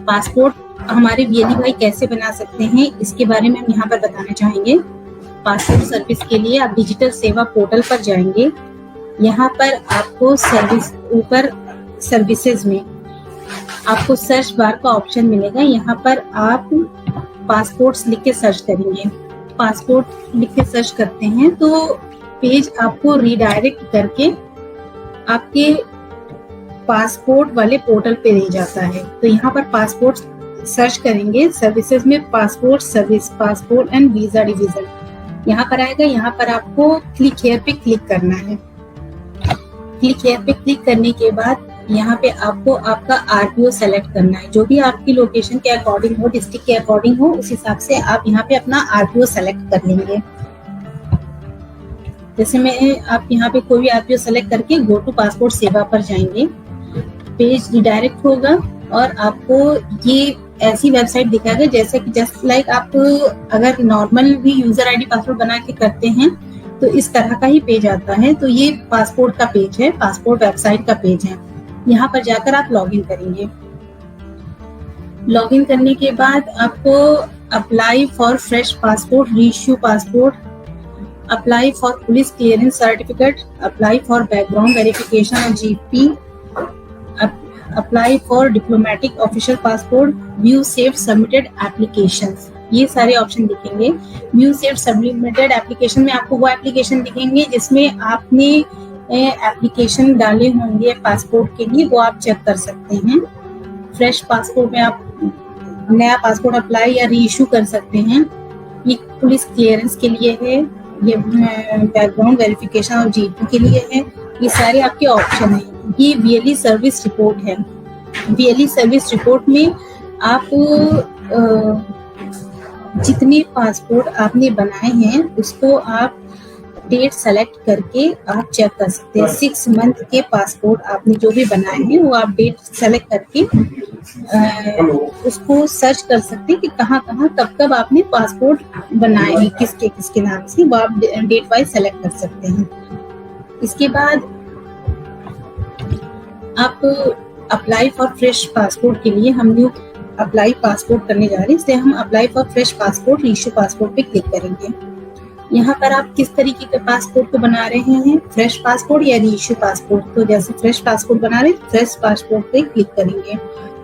Passport हमारे VLE भाई कैसे बना सकते हैं इसके बारे में हम यहाँ पर बताना चाहेंगे। पासपोर्ट सर्विस के लिए आप डिजिटल सेवा पोर्टल पर जाएंगे। यहाँ पर आपको ऊपर सर्विसेज में आपको सर्च बार का ऑप्शन मिलेगा। यहाँ पर आप पासपोर्ट्स लिख के सर्च करेंगे। पासपोर्ट लिख के सर्च करते हैं तो पेज आपको रीडायरेक्ट करके आपके पासपोर्ट वाले पोर्टल पे ले जाता है। तो यहाँ पर पासपोर्ट सर्च करेंगे, सर्विसेज में passport service, passport and visa division यहाँ पर आएगा। यहाँ पर आपको क्लिक हियर पे क्लिक करना है। क्लिक हियर पे क्लिक करने के बाद यहाँ पे आपको आपका आरटीओ सेलेक्ट करना है। जो भी आपकी लोकेशन के अकॉर्डिंग हो, डिस्ट्रिक्ट के अकॉर्डिंग हो, उस हिसाब से आप यहाँ पे अपना आरटीओ सेलेक्ट कर लेंगे। जैसे मैं आप यहाँ पे कोई भी आरटीओ सेलेक्ट करके गो टू पासपोर्ट सेवा पर जाएंगे। पेज रिडायरेक्ट होगा और आपको ये ऐसी वेबसाइट दिखाएगा जैसे कि जस्ट लाइक आप अगर नॉर्मल भी यूजर आईडी पासवर्ड बना के करते हैं तो इस तरह का ही पेज आता है। तो ये पासपोर्ट का पेज है, पासपोर्ट वेबसाइट का पेज है। यहाँ पर जाकर आप लॉगिन करेंगे। लॉगिन करने के बाद आपको apply for fresh passport, reissue passport, apply for police clearance certificate, apply for background verification और GP, apply for diplomatic official passport, view saved submitted applications, ये सारे ऑप्शन दिखेंगे। व्यू सेव्ड सबमिटेड एप्लीकेशन में आपको वो एप्लीकेशन दिखेंगे जिसमें आपने एप्लीकेशन डाले होंगे पासपोर्ट के लिए, वो आप चेक कर सकते हैं। फ्रेश पासपोर्ट में आप नया पासपोर्ट अप्लाई या रीइश्यू कर सकते हैं। ये पुलिस क्लियरेंस के लिए है, ये बैकग्राउंड वेरिफिकेशन और जीपी के लिए है। ये सारे आपके ऑप्शन हैं। ये वीएलई सर्विस रिपोर्ट है। वीएलई सर्विस रिपोर्ट में आप जितने पासपोर्ट आपने बनाए हैं उसको आप डेट सेलेक्ट करके आप चेक कर सकते हैं। 6 मंथ के पासपोर्ट आपने जो भी बनाए हैं वो आप डेट सेलेक्ट करके उसको सर्च कर सकते हैं कि कहाँ कहाँ कब कब आपने पासपोर्ट बनाए हैं, किसके किसके नाम से, वो आप डेट वाइज सेलेक्ट कर सकते हैं। इसके बाद आप अप्लाई फॉर फ्रेश पासपोर्ट के लिए हम न्यू अप्लाई पासपोर्ट करने जा रहे हैं, इसलिए हम apply for fresh passport, reissue passport पे क्लिक करेंगे। यहाँ पर आप किस तरीके के पासपोर्ट को बना रहे हैं, फ्रेश पासपोर्ट या रीइश्यू पासपोर्ट। तो जैसे फ्रेश पासपोर्ट बना रहे हैं, फ्रेश पासपोर्ट पे क्लिक करेंगे।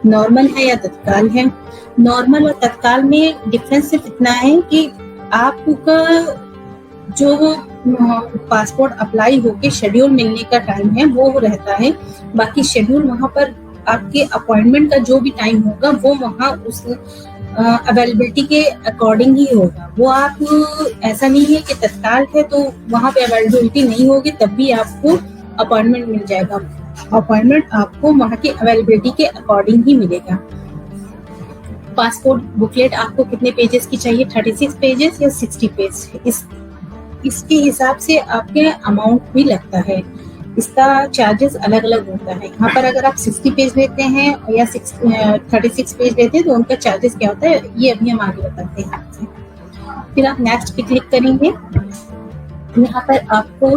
नॉर्मल है या तत्काल है। नॉर्मल और तत्काल में डिफरेंस सिर्फ इतना है कि आपका जो पासपोर्ट अप्लाई होके शेड्यूल मिलने का टाइम है वो रहता है, बाकी शेड्यूल वहाँ पर आपके अपॉइंटमेंट का जो भी टाइम होगा वो वहाँ उस अवेलेबिलिटी के अकॉर्डिंग ही होगा। वो आप ऐसा नहीं है कि तत्काल है तो वहाँ पे अवेलेबिलिटी नहीं होगी तब भी आपको अपॉइंटमेंट मिल जाएगा। अपॉइंटमेंट आपको वहाँ के अवेलेबिलिटी के अकॉर्डिंग ही मिलेगा। पासपोर्ट बुकलेट आपको कितने पेजेस की चाहिए, 36 पेजेस या 60 पेज, इसके हिसाब से आपके अमाउंट भी लगता है। इसका चार्जेस अलग अलग होता है। यहाँ पर अगर आप 60 पेज लेते हैं या 36 पेज लेते हैं तो उनका चार्जेस क्या होता है ये अभी हम आगे बताते हैं आपसे। फिर आप नेक्स्ट पे क्लिक करेंगे। यहाँ पर आपको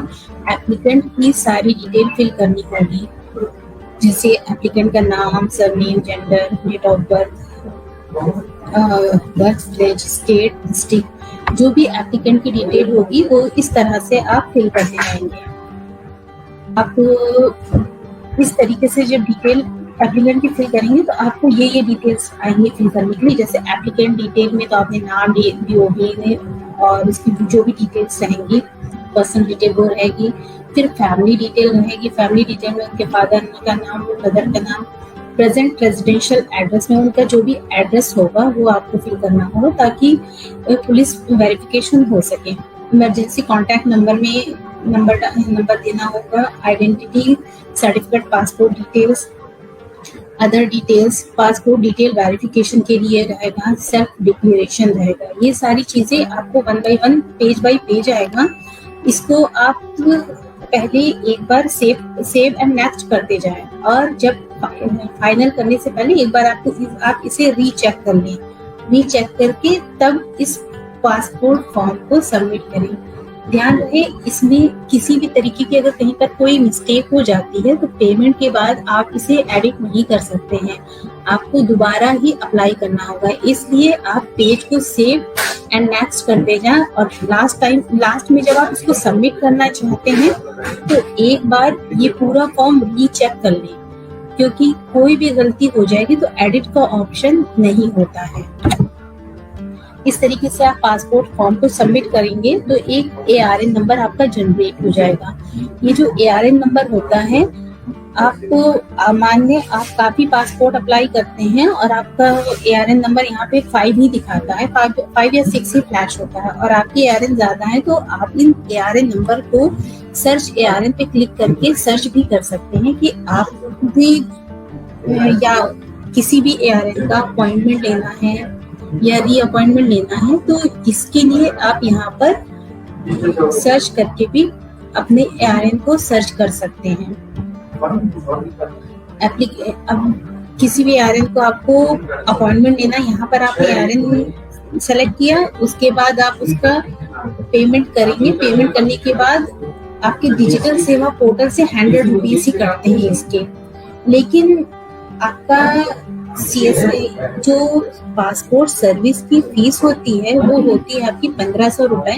एप्लीकेंट की सारी डिटेल फिल करनी होगी, जैसे एप्लीकेंट का नाम, surname, gender, date of birth, place, state, district, जो भी एप्लीकेंट की डिटेल होगी वो इस तरह से आप फिल करते जाएंगे। आप इस तरीके से जब डिटेल एप्लीकेंट की फिल करेंगे तो आपको ये डिटेल्स आएंगे फिल करने के लिए। जैसे एप्लीकेंट डिटेल में तो आपने नाम, DOB और उसकी जो भी डिटेल्स रहेंगी, पर्सनल डिटेल वो रहेगी। फिर फैमिली डिटेल रहेगी। फैमिली डिटेल में उनके फादर का नाम, मदर का नाम, प्रेजेंट रेजिडेंशियल एड्रेस में उनका जो भी एड्रेस होगा वो आपको फिल करना होगा ताकि पुलिस वेरिफिकेशन हो सके। इमरजेंसी कॉन्टैक्ट नंबर में नंबर देना होगा। Identity certificate, passport details, other details, passport detail verification के लिए रहेगा, सेल्फ डिक्लेरेशन रहेगा। ये सारी चीजें आपको 1 बाय 1 पेज बाय पेज आएगा। इसको आप पहले एक बार सेव एंड नेक्स्ट करते जाएं और जब फाइनल करने से पहले एक बार आप इसे रीचेक कर लें। रीचेक करके तब इस पासपोर्ट फॉर्म को सबमिट करें। ध्यान रहे इसमें किसी भी तरीके की अगर कहीं पर कोई मिस्टेक हो जाती है तो पेमेंट के बाद आप इसे एडिट नहीं कर सकते हैं। आपको दोबारा ही अप्लाई करना होगा। इसलिए आप पेज को सेव एंड नेक्स्ट करते जाएं और लास्ट में जब आप इसको सबमिट करना चाहते हैं तो एक बार ये पूरा फॉर्म रीचेक कर लें, क्योंकि कोई भी गलती हो जाएगी तो एडिट का ऑप्शन नहीं होता है। इस तरीके से आप पासपोर्ट फॉर्म को सबमिट करेंगे तो एक ARN नंबर आपका जनरेट हो जाएगा। ये जो ARN नंबर होता है, आपको मान लें आप काफी पासपोर्ट अप्लाई करते हैं और आपका ARN नंबर यहाँ पे 5 ही दिखाता है, 5 या 6 ही फ्लैश होता है और आपके ARN ज्यादा है, तो आप इन ARN नंबर को सर्च ARN पे क्लिक करके सर्च भी कर सकते हैं कि आप भी या किसी भी ARN का अपॉइंटमेंट लेना है या रीअपॉइंटमेंट लेना है, तो इसके लिए आप यहाँ पर सर्च करके भी अपने ARN को सर्च कर सकते हैं। अब किसी भी ARN को आपको अपॉइंटमेंट लेना, यहाँ पर आपने ARN सेलेक्ट किया, उसके बाद आप उसका पेमेंट करेंगे। पेमेंट करने के बाद आपके डिजिटल सेवा पोर्टल से 100 रुपीज ही कटते हैं इसके, लेकिन आपका CSA जो पासपोर्ट सर्विस की फीस होती है वो होती है आपकी 1500 रुपए,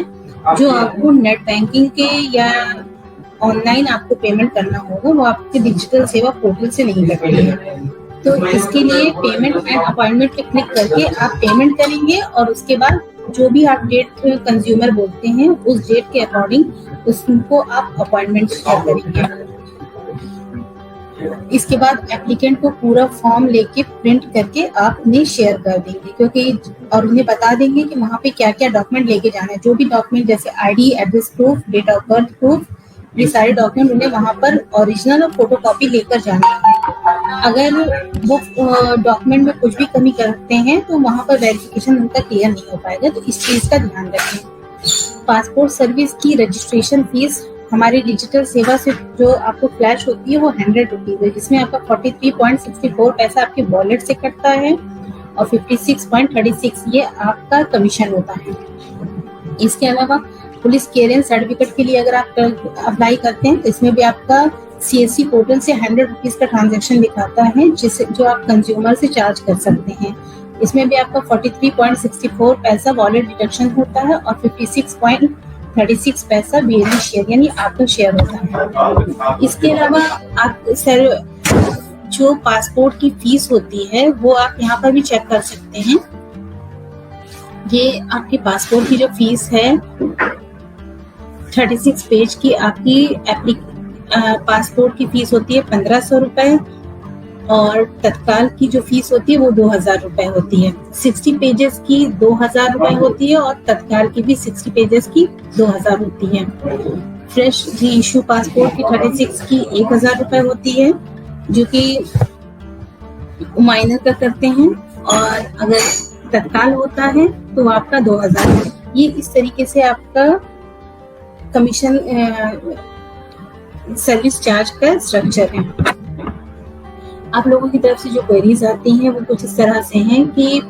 जो आपको नेट बैंकिंग के या ऑनलाइन आपको पेमेंट करना होगा, वो आपके डिजिटल सेवा पोर्टल से नहीं लगती है। तो इसके लिए पेमेंट एंड अपॉइंटमेंट पे क्लिक करके आप पेमेंट करेंगे और उसके बाद जो भी आप डेट कंज्यूमर बोलते हैं उस डेट के अकॉर्डिंग उसको आप अपॉइंटमेंट शेयर करेंगे। इसके बाद एप्लीकेंट को पूरा फॉर्म लेके प्रिंट करके आप उन्हें शेयर कर देंगे, क्योंकि और उन्हें बता देंगे कि वहाँ पे क्या क्या डॉक्यूमेंट लेके जाना है। जो भी डॉक्यूमेंट जैसे ID, address proof, date of birth proof, ये सारे डॉक्यूमेंट उन्हें वहाँ पर ओरिजिनल और फोटोकॉपी लेकर जाना है। अगर वो डॉक्यूमेंट में कुछ भी कमी करते हैं तो वहाँ पर वेरिफिकेशन उनका क्लियर नहीं हो पाएगा, तो इस चीज का ध्यान रखें। पासपोर्ट सर्विस की रजिस्ट्रेशन फीस हमारी डिजिटल सेवा से जो आपको फ्लैश होती है वो 100 रुपीज है, जिसमें आपका 43.64 पैसा आपके वॉलेट से कटता है और 56.36 ये आपका कमीशन होता है। इसके अलावा पुलिस क्लियरेंस सर्टिफिकेट के लिए अगर आप अप्लाई करते हैं तो इसमें भी आपका CSC पोर्टल से 100 रुपीज का ट्रांजेक्शन दिखाता है, जिससे जो आप कंज्यूमर से चार्ज कर सकते हैं। इसमें भी आपका 43.64 पैसा वॉलेट डिडक्शन होता है और 56.36 पैसा BLE शेयर यानी आपका शेयर होता है। इसके अलावा आप सर जो पासपोर्ट की फीस होती है वो आप यहाँ पर भी चेक कर सकते हैं। ये आपके पासपोर्ट की जो फीस है 36 पेज की आपकी पासपोर्ट की फीस होती है 1500 रुपए और तत्काल की जो फीस होती है वो 2000 रुपए होती है। 60 पेजेस की 2000 रुपए होती है और तत्काल की भी 60 पेजेस की 2000 होती है। फ्रेश री इशू पासपोर्ट की 36 की 1000 रुपए होती है, जो कि माइनर का करते हैं, और अगर तत्काल होता है तो आपका 2000। ये इस तरीके से आपका कमीशन सर्विस चार्ज का स्ट्रक्चर है। आप लोगों की तरफ से जो क्वेरीज आती हैं वो कुछ इस तरह से हैं कि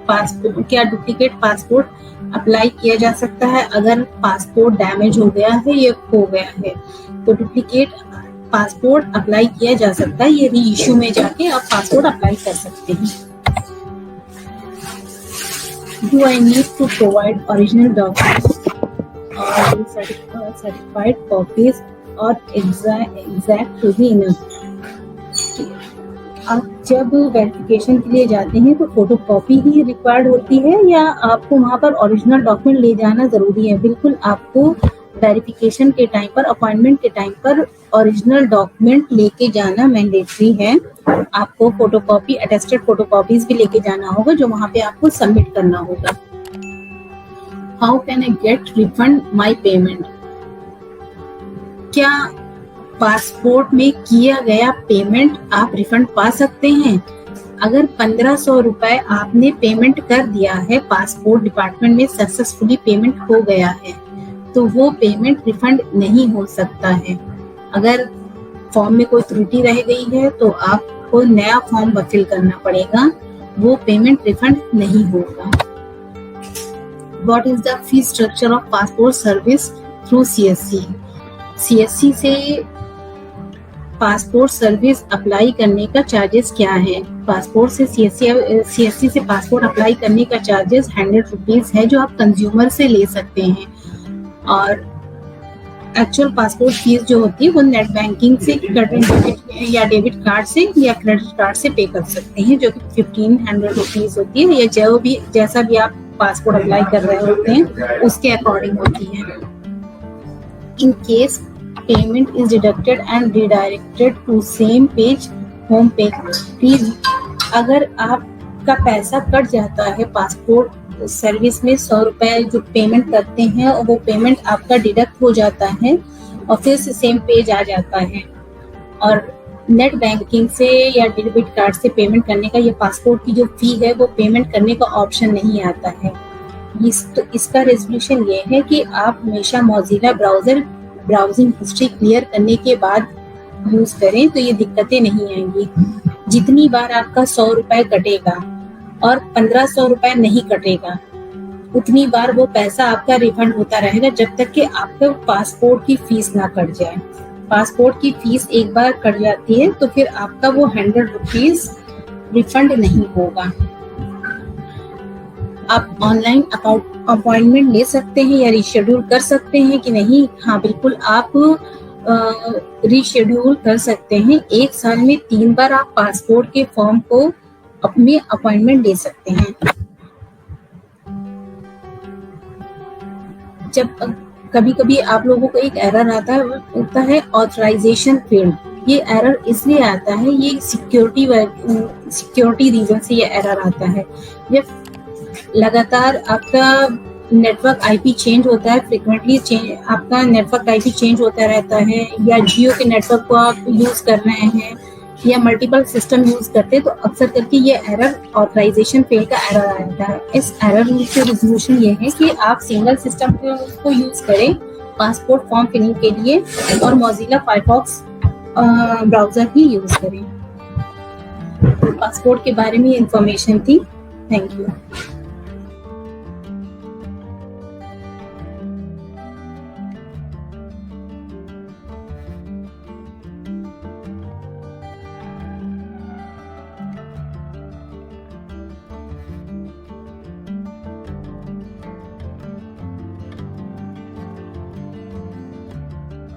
पासपोर्ट क्या डुप्लीकेट पासपोर्ट अप्लाई किया जा सकता है अगर पासपोर्ट डैमेज हो गया है या खो गया है, तो डुप्लीकेट पासपोर्ट अप्लाई किया जा सकता है। ये री इशू में जाके आप पासपोर्ट अप्लाई कर सकते हैं। Do I need to provide original documents or certified copies or exact to be enough? आप जब वेरिफिकेशन के लिए जाते हैं तो फोटो कॉपी ही रिक्वायर्ड होती है या आपको वहाँ पर ओरिजिनल डॉक्यूमेंट ले जाना जरूरी है? बिल्कुल आपको वेरिफिकेशन के टाइम पर, अपॉइंटमेंट के टाइम पर ओरिजिनल डॉक्यूमेंट लेके जाना मैंडेटरी है। आपको फोटोकॉपी, अटेस्टेड फोटोकॉपीज भी लेके जाना होगा जो वहाँ पे आपको सबमिट करना होगा। How can I get refund my payment? क्या पासपोर्ट में किया गया पेमेंट आप रिफंड पा सकते हैं? अगर 1500 रुपए आपने पेमेंट कर दिया है, पासपोर्ट डिपार्टमेंट में सक्सेसफुली पेमेंट हो गया है, तो वो पेमेंट रिफंड नहीं हो सकता है। अगर फॉर्म में कोई त्रुटि रह गई है तो आपको नया फॉर्म फिल करना पड़ेगा, वो पेमेंट रिफंड नहीं होगा। What is the fee structure of passport service through CSC? CSC से पासपोर्ट सर्विस अप्लाई करने का चार्जेस क्या है। पासपोर्ट से CSC से पासपोर्ट अप्लाई करने का चार्जेस 100 रुपीज है, जो आप कंज्यूमर से ले सकते हैं। और एक्चुअल पासपोर्ट फीस जो होती है वो नेट बैंकिंग से या डेबिट कार्ड से या क्रेडिट कार्ड से पे कर सकते हैं, जो कि 1500 रुपीज होती है, या जो भी जैसा भी आप पासपोर्ट अप्लाई कर रहे होते हैं उसके अकॉर्डिंग होती है। In case payment is deducted and redirected to same page home page. Please, अगर आपका पैसा कट जाता है पासपोर्ट सर्विस में 100 रुपए जो पेमेंट करते हैं, और वो पेमेंट आपका डिडक्ट हो जाता है और फिर से सेम पेज आ जाता है, और नेट बैंकिंग से या डेबिट कार्ड से पेमेंट करने का, ये पासपोर्ट की जो फी है वो पेमेंट करने का ऑप्शन नहीं आता है। इसका रेजोल्यूशन ये है कि आप हमेशा Mozilla browser browsing history clear करने के बाद यूज करें, तो ये दिक्कतें नहीं आएंगी। जितनी बार आपका 100 रुपए कटेगा और 1500 रुपए नहीं कटेगा, उतनी बार वो पैसा आपका रिफंड होता रहेगा, जब तक कि आपका पासपोर्ट की फीस ना कट जाए। पासपोर्ट की फीस एक बार कट जाती है तो फिर आपका वो 100 रुपीज रिफंड नहीं होगा। आप ऑनलाइन अपॉइंटमेंट ले सकते हैं या रिशेड्यूल कर सकते हैं कि नहीं? हाँ, बिल्कुल, आप रिशेड्यूल कर सकते हैं। 1 साल में 3 बार आप पासपोर्ट के फॉर्म को अपने अपॉइंटमेंट ले सकते हैं। जब कभी कभी आप लोगों को एक एरर आता है ऑथराइजेशन फील्ड। ये एरर इसलिए आता है, ये सिक्योरिटी रीजन से ये एरर आता है। जब लगातार आपका नेटवर्क आईपी चेंज होता है, फ्रीक्वेंटली आपका नेटवर्क आईपी चेंज होता रहता है, या जियो के नेटवर्क को आप यूज कर रहे हैं या मल्टीपल सिस्टम यूज करते हैं, तो अक्सर करके ये एरर ऑथराइजेशन फेल का एरर आता है। इस एरर के रेजोल्यूशन ये है कि आप सिंगल सिस्टम को यूज करें पासपोर्ट फॉर्म फिलिंग के लिए, और मोजिला फायरफॉक्स ब्राउजर ही यूज करें। पासपोर्ट के बारे में इंफॉर्मेशन थी। Thank you.